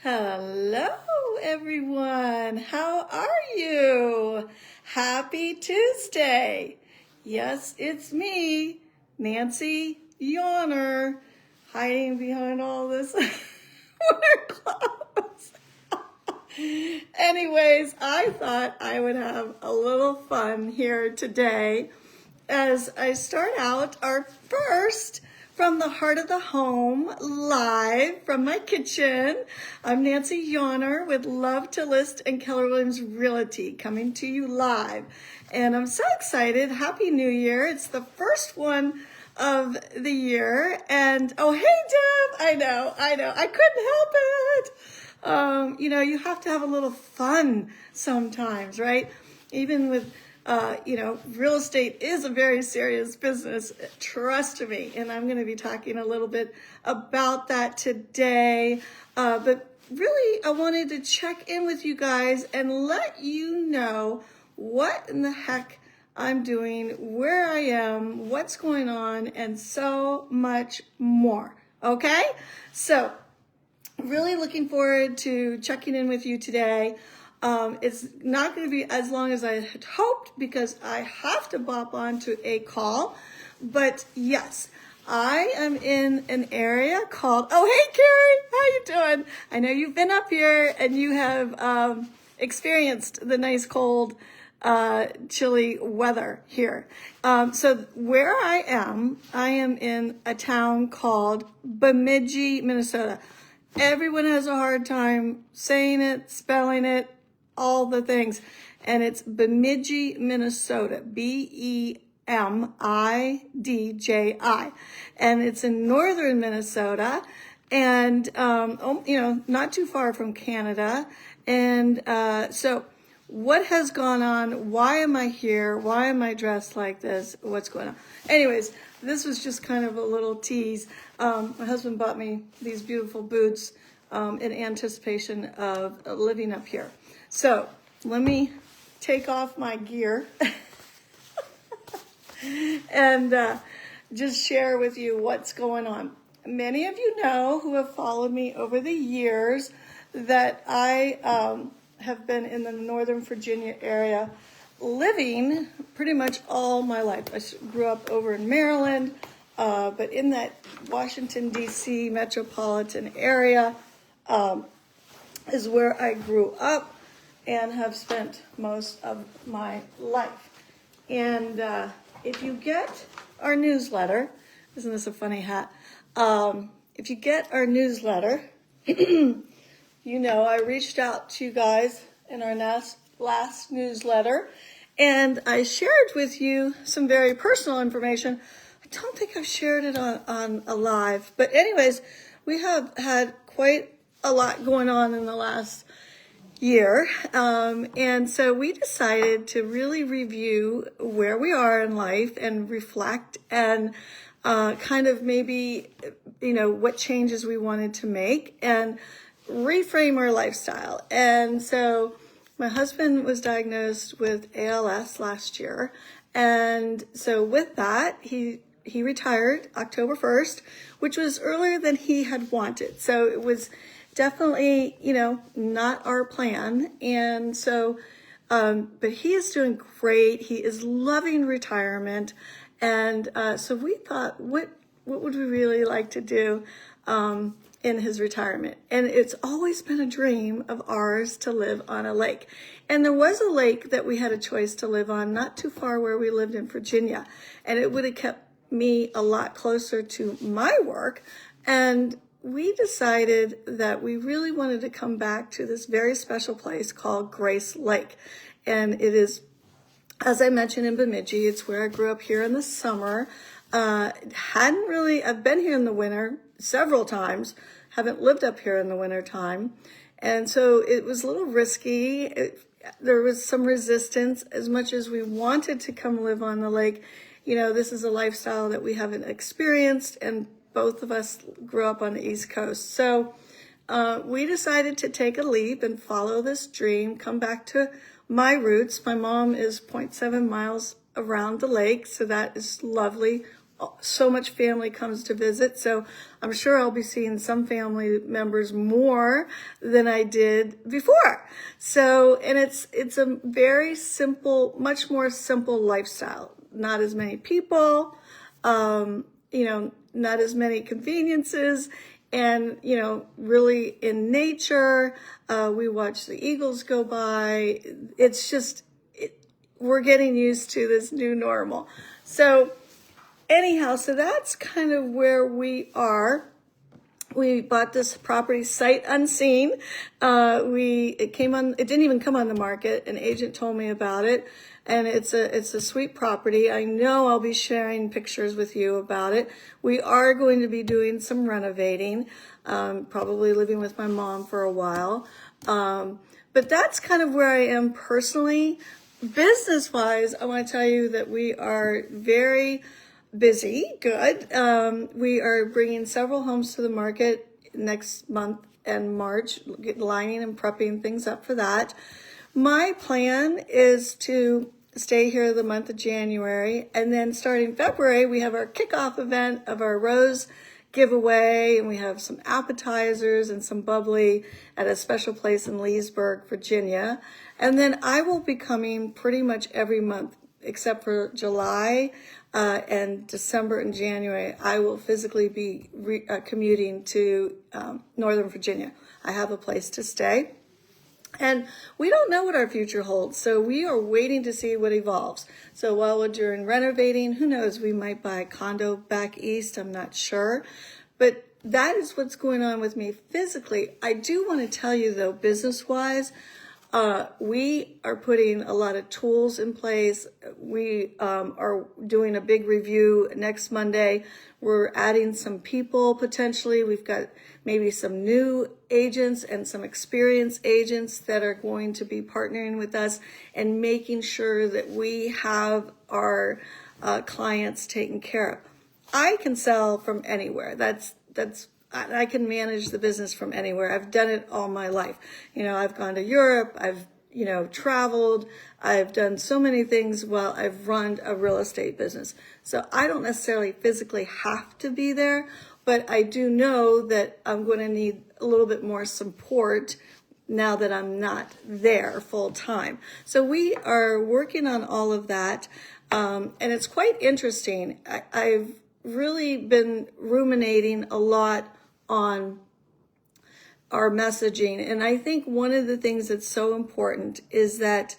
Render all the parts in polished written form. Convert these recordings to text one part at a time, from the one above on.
Hello, everyone. How are you? Happy Tuesday. Yes, it's me, Nancy Yawner, hiding behind all this winter clothes. Anyways, I thought I would have a little fun here today as I start out our first From the Heart of the Home live from my kitchen. I'm Nancy Yawner with Love to List and Keller Williams Realty coming to you live. And I'm so excited. Happy New Year. It's the first one of the year. And oh, hey, Deb. I know. I couldn't help it. You have to have a little fun sometimes, right? Even with real estate is a very serious business, trust me. And I'm going to be talking a little bit about that today. But really, I wanted to check in with you guys and let you know what in the heck I'm doing, where I am, what's going on, and so much more. Okay? So, really looking forward to checking in with you today. It's not going to be as long as I had hoped because I have to bop onto a call. But yes, I am in an area called, oh, hey, Carrie, how you doing? I know you've been up here and you have experienced the nice cold, chilly weather here. So where I am in a town called Bemidji, Minnesota. Everyone has a hard time saying it, spelling it, all the things. And it's Bemidji, Minnesota, Bemidji. And it's in northern Minnesota and, not too far from Canada. And so what has gone on? Why am I here? Why am I dressed like this? What's going on? Anyways, this was just kind of a little tease. My husband bought me these beautiful boots in anticipation of living up here. So let me take off my gear and just share with you what's going on. Many of you know who have followed me over the years that I have been in the Northern Virginia area living pretty much all my life. I grew up over in Maryland, but in that Washington, D.C. metropolitan area is where I grew up and have spent most of my life. And if you get our newsletter, isn't this a funny hat? If you get our newsletter, I reached out to you guys in our last newsletter, and I shared with you some very personal information. I don't think I've shared it on a live, but anyways, we have had quite a lot going on in the last year, and so we decided to really review where we are in life and reflect and kind of maybe, what changes we wanted to make and reframe our lifestyle. And so my husband was diagnosed with ALS last year. And so with that, he retired October 1st, which was earlier than he had wanted. So it was definitely, not our plan. And so, but he is doing great. He is loving retirement. And so we thought, what would we really like to do in his retirement? And it's always been a dream of ours to live on a lake. And there was a lake that we had a choice to live on, not too far where we lived in Virginia. And it would have kept me a lot closer to my work. And we decided that we really wanted to come back to this very special place called Grace Lake. And it is, as I mentioned, in Bemidji. It's where I grew up here in the summer. I've been here in the winter several times, haven't lived up here in the winter time. And so it was a little risky. There was some resistance as much as we wanted to come live on the lake. This is a lifestyle that we haven't experienced, and both of us grew up on the East Coast. So we decided to take a leap and follow this dream, come back to my roots. My mom is 0.7 miles around the lake, so that is lovely. so much family comes to visit. So I'm sure I'll be seeing some family members more than I did before. So, and it's a very simple, much more simple lifestyle. Not as many people, not as many conveniences, and, really in nature. We watch the eagles go by. It's just, we're getting used to this new normal. So anyhow, so that's kind of where we are. We bought this property sight unseen. It didn't even come on the market. An agent told me about it, and it's a sweet property. I know I'll be sharing pictures with you about it. We are going to be doing some renovating, probably living with my mom for a while. But that's kind of where I am personally. Business-wise, I want to tell you that we are very busy. Good. We are bringing several homes to the market next month and March, lining and prepping things up for that. My plan is to stay here the month of January, and then starting February, we have our kickoff event of our rose giveaway, and we have some appetizers and some bubbly at a special place in Leesburg, Virginia. And then I will be coming pretty much every month except for July and December and January. I will physically be commuting to Northern Virginia. I have a place to stay. And we don't know what our future holds, so we are waiting to see what evolves. So while we're doing renovating, who knows, we might buy a condo back east, I'm not sure. But that is what's going on with me physically. I do want to tell you, though, business-wise, we are putting a lot of tools in place. We are doing a big review next Monday. We're adding some people potentially. We've got maybe some new agents and some experienced agents that are going to be partnering with us and making sure that we have our clients taken care of. I can sell from anywhere. I can manage the business from anywhere. I've done it all my life. I've gone to Europe. I've, traveled. I've done so many things while I've run a real estate business. So I don't necessarily physically have to be there, but I do know that I'm going to need a little bit more support now that I'm not there full time. So we are working on all of that. And it's quite interesting. I've really been ruminating a lot on our messaging. And I think one of the things that's so important is that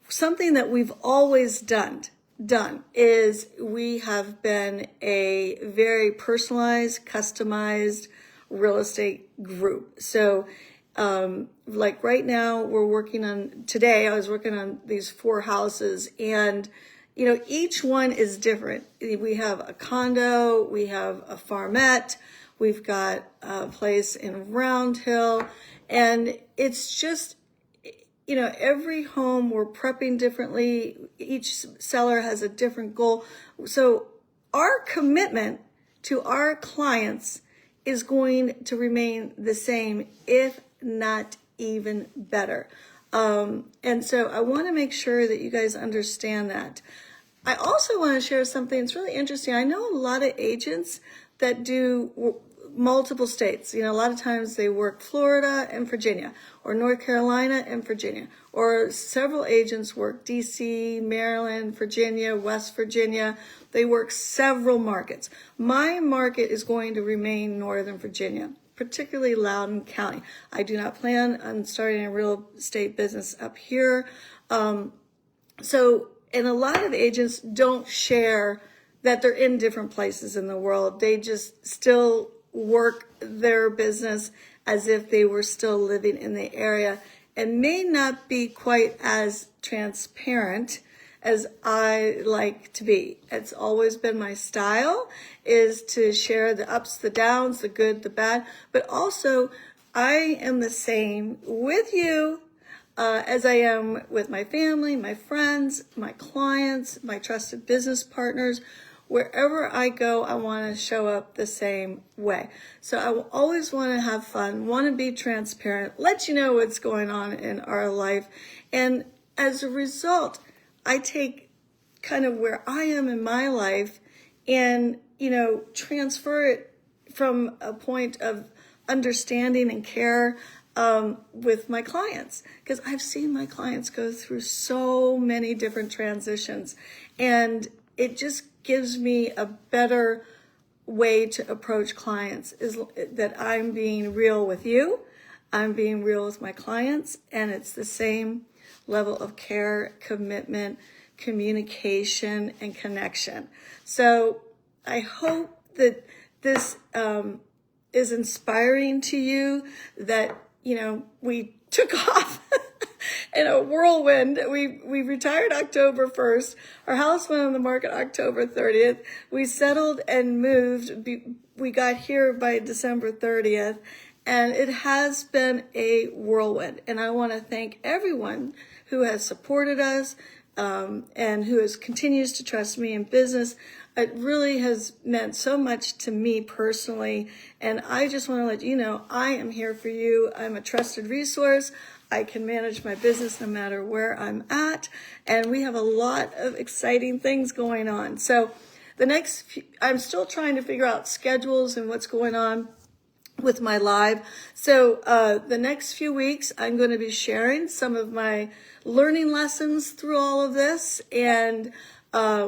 something that we've always done is we have been a very personalized, customized real estate group. So like right now today I was working on these 4 houses, and each one is different. We have a condo, we have a farmette, we've got a place in Round Hill, and it's just, every home we're prepping differently. Each seller has a different goal. So our commitment to our clients is going to remain the same, if not even better. And so I want to make sure that you guys understand that. I also want to share something that's really interesting. I know a lot of agents that do multiple states. A lot of times they work Florida and Virginia, or North Carolina and Virginia, or several agents work DC, Maryland, Virginia, West Virginia. They work several markets. My market is going to remain Northern Virginia, particularly Loudoun County. I do not plan on starting a real estate business up here. And a lot of agents don't share that they're in different places in the world. They just still work their business as if they were still living in the area, and may not be quite as transparent as I like to be. It's always been my style, is to share the ups, the downs, the good, the bad, but also I am the same with you as I am with my family, my friends, my clients, my trusted business partners. Wherever I go, I want to show up the same way. So I will always want to have fun, want to be transparent, let you know what's going on in our life. And as a result, I take kind of where I am in my life and, transfer it from a point of understanding and care with my clients, because I've seen my clients go through so many different transitions, and it just gives me a better way to approach clients, is that I'm being real with you, I'm being real with my clients, and it's the same level of care, commitment, communication, and connection. So I hope that this is inspiring to you, that, we took off in a whirlwind. We retired October 1st. Our house went on the market October 30th. We settled and moved. We got here by December 30th. And it has been a whirlwind. And I want to thank everyone who has supported us and who continues to trust me in business. It really has meant so much to me personally. And I just want to let you know, I am here for you. I'm a trusted resource. I can manage my business no matter where I'm at. And we have a lot of exciting things going on. So I'm still trying to figure out schedules and what's going on with my live. So the next few weeks, I'm going to be sharing some of my learning lessons through all of this. And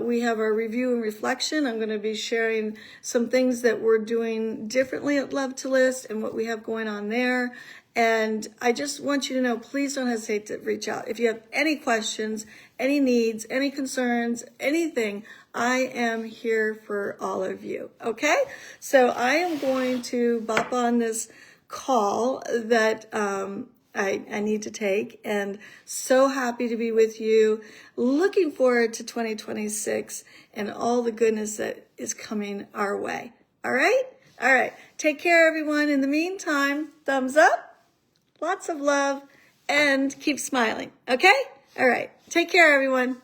we have our review and reflection. I'm going to be sharing some things that we're doing differently at Love to List and what we have going on there. And I just want you to know, please don't hesitate to reach out. If you have any questions, any needs, any concerns, anything, I am here for all of you. Okay? So I am going to bop on this call that I need to take, and so happy to be with you. Looking forward to 2026 and all the goodness that is coming our way. All right? All right. Take care, everyone. In the meantime, thumbs up. Lots of love, and keep smiling, okay? All right. Take care, everyone.